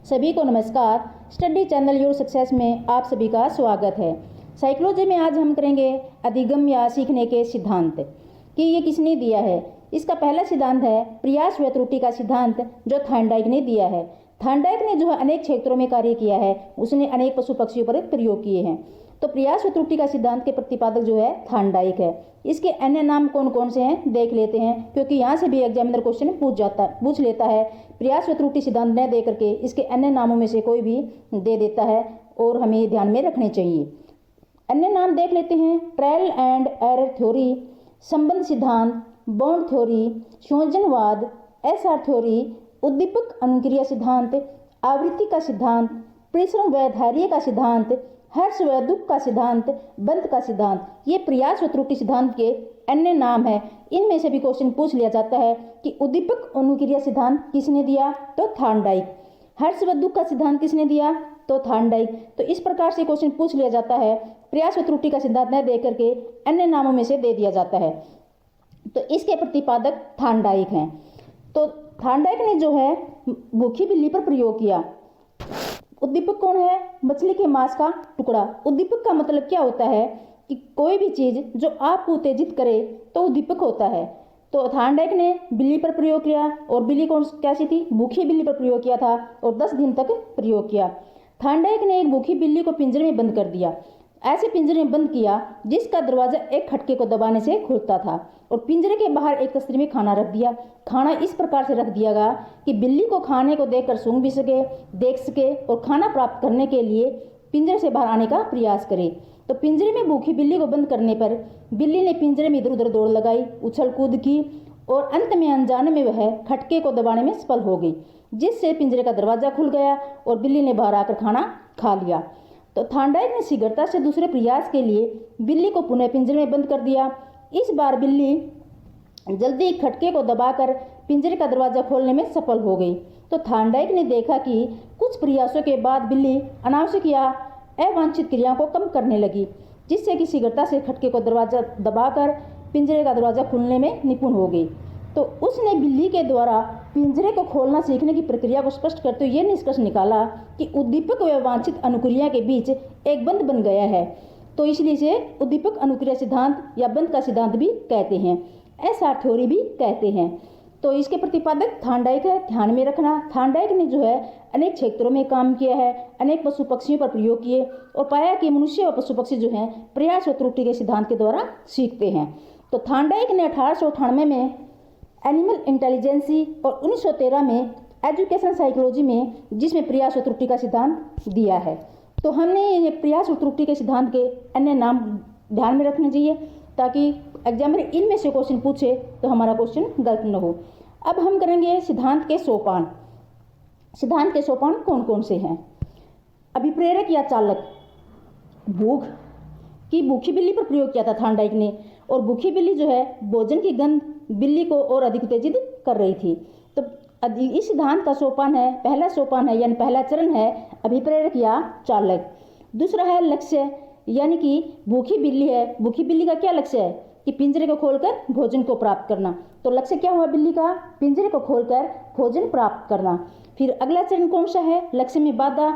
सभी को नमस्कार। स्टडी चैनल योर सक्सेस में आप सभी का स्वागत है। साइकोलॉजी में आज हम करेंगे अधिगम या सीखने के सिद्धांत कि ये किसने दिया है। इसका पहला सिद्धांत है प्रयास व त्रुटि का सिद्धांत, जो थॉर्नडाइक ने दिया है। थॉर्नडाइक ने जो है अनेक क्षेत्रों में कार्य किया है, उसने अनेक पशु पक्षियों पर प्रयोग किए हैं। तो प्रयास व त्रुटि का सिद्धांत के प्रतिपादक जो है थॉर्नडाइक है। इसके अन्य नाम कौन कौन से हैं देख लेते हैं, क्योंकि यहाँ से भी एग्जामिनर क्वेश्चन पूछ लेता है। प्रयास व त्रुटि सिद्धांत न दे करके इसके अन्य नामों में से कोई भी दे देता है और हमें ध्यान में रखने चाहिए। अन्य नाम देख लेते हैं ट्रायल एंड एरर थ्योरी, संबंध सिद्धांत, बॉन्ड थ्योरी, संयोजनवाद, एसआर थ्योरी, उद्दीपक अनुक्रिया सिद्धांत, आवृत्ति का सिद्धांत, परिश्रम व धैर्य का सिद्धांत, हर्ष व दुख का सिद्धांत, बंध का सिद्धांत। ये प्रयास व त्रुटि सिद्धांत के अन्य नाम है। इनमें से भी क्वेश्चन पूछ लिया जाता है कि उद्दीपक अनुक्रिया सिद्धांत किसने दिया, तो थॉर्नडाइक। हर्ष व दुख का सिद्धांत किसने दिया, तो थॉर्नडाइक। तो इस प्रकार से क्वेश्चन पूछ लिया जाता है। प्रयास व त्रुटि का सिद्धांत न दे करके अन्य नामों में से दे दिया जाता है। तो इसके प्रतिपादक थॉर्नडाइक हैं। तो थॉर्नडाइक ने जो है भूखी बिल्ली पर प्रयोग किया। उद्दीपक कौन है, मछली के मांस का टुकड़ा। उद्दीपक का मतलब क्या होता है कि कोई भी चीज जो आपको उत्तेजित करे तो उद्दीपक होता है। तो थॉर्नडाइक ने बिल्ली पर प्रयोग किया और बिल्ली कौन कैसी थी, भूखी बिल्ली पर प्रयोग किया था और 10 दिन तक प्रयोग किया। थॉर्नडाइक ने एक भूखी बिल्ली को पिंजरे में बंद कर दिया। ऐसे पिंजरे में बंद किया जिसका दरवाजा एक खटके को दबाने से खुलता था और पिंजरे के बाहर एक तस्तरी में खाना रख दिया। खाना इस प्रकार से रख दिया गया कि बिल्ली को खाने को देखकर सूंघ भी सके, देख सके और खाना प्राप्त करने के लिए पिंजरे से बाहर आने का प्रयास करे। तो पिंजरे में भूखी बिल्ली को बंद करने पर बिल्ली ने पिंजरे में इधर उधर दौड़ लगाई, उछल कूद की और अंत में अनजाने में वह खटके को दबाने में सफल हो गई, जिससे पिंजरे का दरवाजा खुल गया और बिल्ली ने बाहर आकर खाना खा लिया। तो थॉर्नडाइक ने शीघ्रता से दूसरे प्रयास के लिए बिल्ली को पुनः पिंजरे में बंद कर दिया। इस बार बिल्ली जल्दी खटके को दबाकर पिंजरे का दरवाजा खोलने में सफल हो गई। तो थॉर्नडाइक ने देखा कि कुछ प्रयासों के बाद बिल्ली अनावश्यक या अवांछित क्रियाओं को कम करने लगी, जिससे कि शीघ्रता से खटके को दरवाजा दबाकर पिंजरे का दरवाजा खोलने में निपुण हो गई। तो उसने बिल्ली के द्वारा पिंजरे को खोलना सीखने की प्रक्रिया को स्पष्ट करते हुए यह निष्कर्ष निकाला कि उद्दीपक व वांछित अनुक्रिया के बीच एक बंध बन गया है। तो इसलिए इसे उद्दीपक अनुक्रिया सिद्धांत या बंध का सिद्धांत भी कहते हैं, एसआर थ्योरी भी कहते हैं। तो इसके प्रतिपादक थॉर्नडाइक है, ध्यान में रखना। थॉर्नडाइक ने जो है अनेक क्षेत्रों में काम किया है, अनेक पशु पक्षियों पर प्रयोग किए और पाया कि मनुष्य और पशु पक्षी जो हैं प्रयास व त्रुटि के सिद्धांत के द्वारा सीखते हैं। तो थॉर्नडाइक ने 1898 में एनिमल इंटेलिजेंसी और 1913 में एजुकेशन साइकोलॉजी में, जिसमें प्रयास और त्रुटि का सिद्धांत दिया है। तो हमने ये प्रयास और त्रुटि के सिद्धांत के अन्य नाम ध्यान में रखने चाहिए ताकि एग्जामिनर इनमें से क्वेश्चन पूछे तो हमारा क्वेश्चन गलत न हो। अब हम करेंगे सिद्धांत के सोपान। सिद्धांत के सोपान कौन कौन से हैं। अभिप्रेरक या चालक, भूख की भूखी बिल्ली पर प्रयोग किया था थॉर्नडाइक ने और भूखी बिल्ली जो है भोजन की गंध बिल्ली को और अधिक उत्तेजित कर रही थी। तो इस सिद्धांत का सोपान है, पहला सोपान है यानी पहला चरण है अभिप्रेरक या चालक। दूसरा है लक्ष्य, यानी कि भूखी बिल्ली है, भूखी बिल्ली का क्या लक्ष्य है कि पिंजरे को खोलकर भोजन को प्राप्त करना। तो लक्ष्य क्या हुआ बिल्ली का, पिंजरे को खोलकर भोजन प्राप्त करना। फिर अगला चरण कौन सा है, लक्ष्य में बाधा।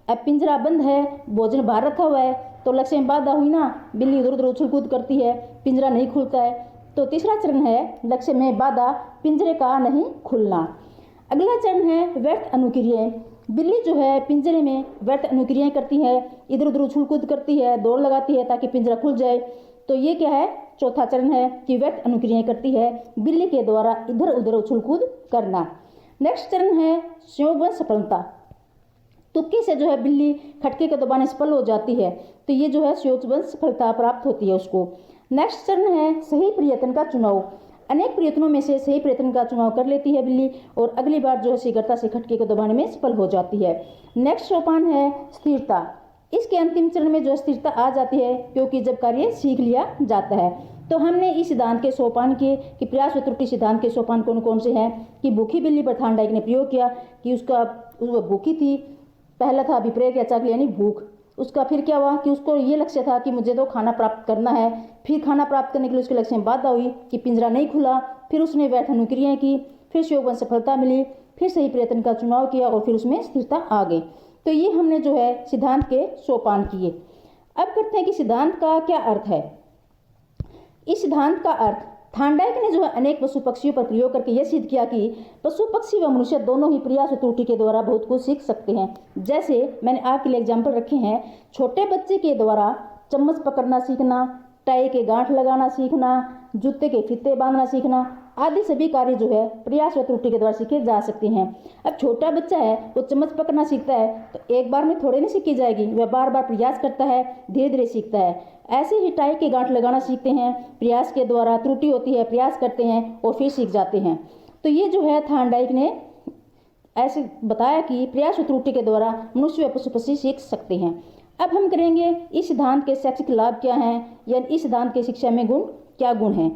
अब पिंजरा बंद है, भोजन बाहर रखा हुआ है, तो लक्ष्य में बाधा हुई ना, बिल्ली इधर उधर उछल कूद करती है, पिंजरा नहीं खुलता है। तो तीसरा चरण है लक्ष्य में बाधा, पिंजरे का नहीं खुलना। अगला चरण है व्यर्थ अनुक्रियाएं। बिल्ली जो है पिंजरे में व्यर्थ अनुक्रियाएं करती है, इधर उधर उछल कूद करती है, दौड़ लगाती है ताकि पिंजरा खुल जाए। तो ये क्या है, चौथा चरण है कि व्यर्थ अनुक्रियाएं करती है बिल्ली के द्वारा इधर उधर उछल कूद करना। नेक्स्ट चरण है संयोग सफलता। तुक्के से जो है बिल्ली खटके को दबाने सफल हो जाती है, तो ये जो है संयोग सफलता प्राप्त होती है उसको। नेक्स्ट चरण है सही प्रयत्न का चुनाव। अनेक प्रयत्नों में से सही प्रयत्न का चुनाव कर लेती है बिल्ली और अगली बार जो है शीघ्रता से खटके को दबाने में सफल हो जाती है। नेक्स्ट सोपान है स्थिरता। इसके अंतिम चरण में जो स्थिरता आ जाती है, क्योंकि जब कार्य सीख लिया जाता है। तो हमने इस सिद्धांत के सोपान किए कि प्रयास व त्रुटि सिद्धांत के सोपान कौन कौन से हैं कि भूखी बिल्ली पर थॉर्नडाइक ने प्रयोग किया कि वो भूखी थी। पहला था अभिप्रेरक या चालक यानी भूख। उसका फिर क्या हुआ कि उसको ये लक्ष्य था कि मुझे तो खाना प्राप्त करना है। फिर खाना प्राप्त करने के लिए उसके लक्ष्य में बाधा हुई कि पिंजरा नहीं खुला। फिर उसने व्यर्थ अनुक्रियाएं की, फिर संयोग सफलता मिली, फिर सही प्रयत्न का चुनाव किया और फिर उसमें स्थिरता आ गई। तो ये हमने जो है सिद्धांत के सोपान किए। अब करते हैं कि सिद्धांत का क्या अर्थ है। इस सिद्धांत का अर्थ, थार्नडाइक ने जो है अनेक पशु पक्षियों पर प्रयोग करके यह सिद्ध किया कि पशु पक्षी व मनुष्य दोनों ही प्रयास और त्रुटि के द्वारा बहुत कुछ सीख सकते हैं। जैसे मैंने आपके लिए एग्जाम्पल रखे हैं, छोटे बच्चे के द्वारा चम्मच पकड़ना सीखना, टाई के गांठ लगाना सीखना, जूते के फीते बांधना सीखना आदि सभी कार्य जो है प्रयास व त्रुटि के द्वारा सीखे जा सकते हैं। अब छोटा बच्चा है, वो चम्मच पकड़ना सीखता है तो एक बार में थोड़े नहीं सीखी जाएगी, वह बार बार प्रयास करता है, धीरे धीरे सीखता है। ऐसे ही टाई के गांठ लगाना सीखते हैं, प्रयास के द्वारा, त्रुटि होती है, प्रयास करते हैं और फिर सीख जाते हैं। तो ये जो है थार्नडाइक ने ऐसे बताया कि प्रयास और त्रुटि के द्वारा मनुष्य व पशु पक्षी सीख सकते हैं। अब हम करेंगे इस सिद्धांत के शैक्षिक लाभ क्या हैं, या इस सिद्धांत के शिक्षा में क्या गुण हैं।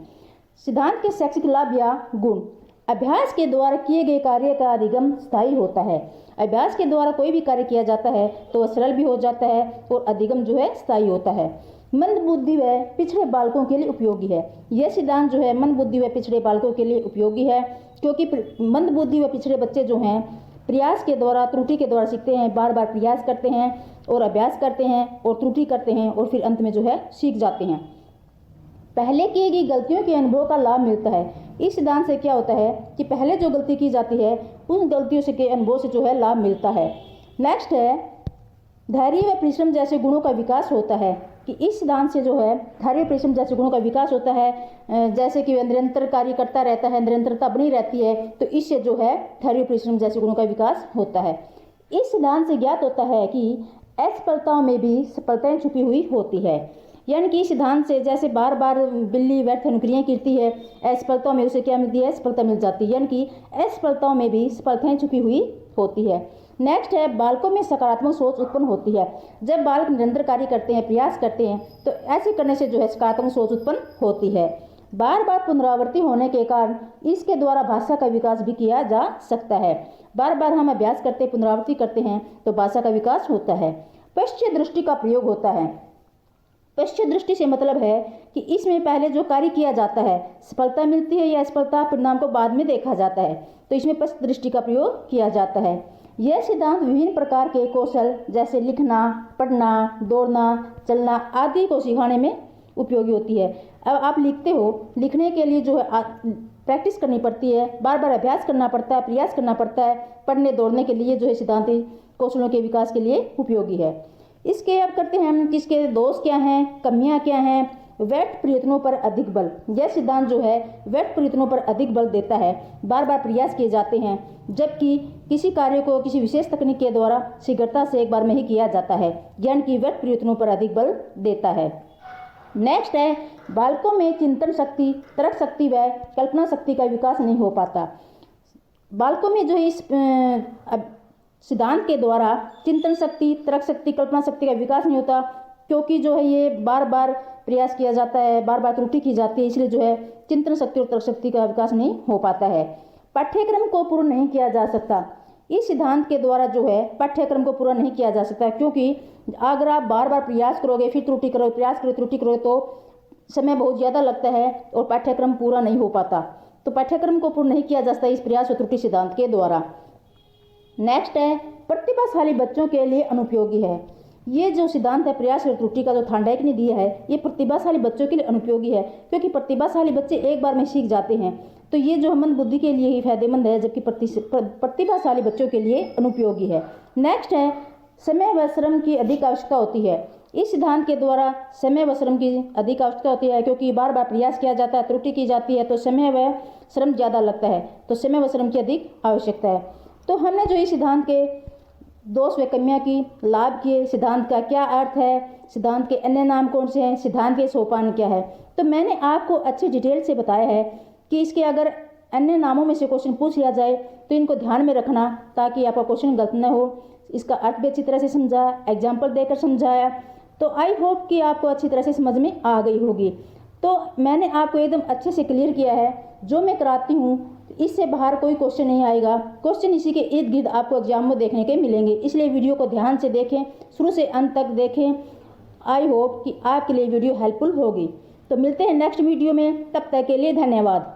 सिद्धांत के शैक्षिक लाभ या गुण, अभ्यास के द्वारा किए गए कार्य का अधिगम स्थायी होता है। अभ्यास के द्वारा कोई भी कार्य किया जाता है तो वह सरल भी हो जाता है और अधिगम जो है स्थायी होता है। मंद बुद्धि व पिछड़े बालकों के लिए उपयोगी है। यह सिद्धांत जो है मंद बुद्धि व पिछड़े बालकों के लिए उपयोगी है, क्योंकि मंद बुद्धि व पिछड़े बच्चे जो हैं प्रयास के द्वारा, त्रुटि के द्वारा सीखते हैं, बार बार प्रयास करते हैं और अभ्यास करते हैं और त्रुटि करते हैं और फिर अंत में जो है सीख जाते हैं। पहले की गई गलतियों के अनुभव का लाभ मिलता है। इस सिद्धांत से क्या होता है कि पहले जो गलती की जाती है उन गलतियों से के अनुभव से जो है लाभ मिलता है। नेक्स्ट है, धैर्य व परिश्रम जैसे गुणों का विकास होता है। कि इस सिद्धांत से जो है धैर्य परिश्रम जैसे गुणों का विकास होता है, जैसे कि वह निरंतर कार्य करता रहता है, निरंतरता बनी रहती है, तो इससे जो है धैर्य परिश्रम जैसे गुणों का विकास होता है। इस सिद्धांत से ज्ञात होता है कि असफलताओं में भी सफलताएं छुपी हुई होती है। यानी कि सिद्धांत से जैसे बार बार बिल्ली व्यर्थ अनुक्रियाएं करती है, असफलताओं में उसे क्या मिलती है, सफलता मिल जाती है। यानी कि असफलताओं में भी सफलताएं छुपी हुई होती है। नेक्स्ट है, बालकों में सकारात्मक सोच उत्पन्न होती है। जब बालक निरंतर कार्य करते हैं, प्रयास करते हैं, तो ऐसे करने से जो है सकारात्मक सोच उत्पन्न होती है। बार बार पुनरावृत्ति होने के कारण इसके द्वारा भाषा का विकास भी किया जा सकता है। बार बार हम अभ्यास करते, पुनरावृत्ति करते हैं तो भाषा का विकास होता है। पश्चात दृष्टि का प्रयोग होता है। पश्चात दृष्टि से मतलब है कि इसमें पहले जो कार्य किया जाता है, सफलता मिलती है या असफलता, परिणाम को बाद में देखा जाता है, तो इसमें पश्चात दृष्टि का प्रयोग किया जाता है। यह सिद्धांत विभिन्न प्रकार के कौशल जैसे लिखना, पढ़ना, दौड़ना, चलना आदि को सिखाने में उपयोगी होती है। अब आप लिखते हो, लिखने के लिए जो है प्रैक्टिस करनी पड़ती है, बार बार अभ्यास करना पड़ता है, प्रयास करना पड़ता है। पढ़ने दौड़ने के लिए जो है सिद्धांत कौशलों के विकास के लिए उपयोगी है। इसके अब करते हैं हम कि इसके दोष क्या हैं, कमियां क्या हैं। व्यर्थ प्रयत्नों पर अधिक बल, यह सिद्धांत जो है व्यर्थ प्रयत्नों पर अधिक बल देता है। बार बार प्रयास किए जाते हैं, जबकि किसी कार्य को किसी विशेष तकनीक के द्वारा शीघ्रता से एक बार में ही किया जाता है, यानी कि व्यर्थ प्रयत्नों पर अधिक बल देता है। नेक्स्ट है, बालकों में चिंतन शक्ति, तर्क शक्ति व कल्पना शक्ति का विकास नहीं हो पाता। बालकों में जो है इस सिद्धांत के द्वारा चिंतन शक्ति, तर्क शक्ति, कल्पना शक्ति का विकास नहीं होता, क्योंकि जो है ये बार बार प्रयास किया जाता है, बार बार त्रुटि की जाती है, इसलिए जो है चिंतन शक्ति और तर्क शक्ति का विकास नहीं हो पाता है। पाठ्यक्रम को पूर्ण नहीं किया जा सकता। इस सिद्धांत के द्वारा जो है पाठ्यक्रम को पूरा नहीं किया जा सकता, क्योंकि अगर आप बार बार प्रयास करोगे, फिर त्रुटि करोगे, प्रयास करोगे, त्रुटि करोगे, तो समय बहुत ज़्यादा लगता है और पाठ्यक्रम पूरा नहीं हो पाता। तो पाठ्यक्रम को पूर्ण नहीं किया जा सकता इस प्रयास और त्रुटि सिद्धांत के द्वारा। नेक्स्ट है, प्रतिभाशाली बच्चों के लिए अनुपयोगी है। ये जो सिद्धांत है प्रयास और त्रुटि का, जो थार्नडाइक ने दिया है, ये प्रतिभाशाली बच्चों के लिए अनुपयोगी है, क्योंकि प्रतिभाशाली बच्चे एक बार में सीख जाते हैं। तो ये जो मंद बुद्धि के लिए ही फायदेमंद है, जबकि प्रतिभाशाली बच्चों के लिए अनुपयोगी है। नेक्स्ट है, समय व श्रम की अधिक आवश्यकता होती है। इस सिद्धांत के द्वारा समय व श्रम की अधिक आवश्यकता होती है, क्योंकि बार बार प्रयास किया जाता है, त्रुटि की जाती है, तो समय व श्रम ज़्यादा लगता है, तो समय व श्रम की अधिक आवश्यकता है। तो हमने जो इस सिद्धांत के दोष व कमियां की, लाभ किए, सिद्धांत का क्या अर्थ है, सिद्धांत के अन्य नाम कौन से हैं, सिद्धांत के सोपान क्या है, तो मैंने आपको अच्छी डिटेल से बताया है कि इसके अगर अन्य नामों में से क्वेश्चन पूछ लिया जाए तो इनको ध्यान में रखना, ताकि आपका क्वेश्चन गलत न हो। इसका अर्थ भी अच्छी तरह से समझाया, एग्जाम्पल देकर समझाया, तो आई होप कि आपको अच्छी तरह से समझ में आ गई होगी। तो मैंने आपको एकदम अच्छे से क्लियर किया है। जो मैं कराती हूँ इससे बाहर कोई क्वेश्चन नहीं आएगा, क्वेश्चन इसी के इर्द गिर्द आपको एग्जाम में देखने के मिलेंगे, इसलिए वीडियो को ध्यान से देखें, शुरू से अंत तक देखें। आई होप कि आपके लिए वीडियो हेल्पफुल होगी। तो मिलते हैं नेक्स्ट वीडियो में, तब तक के लिए धन्यवाद।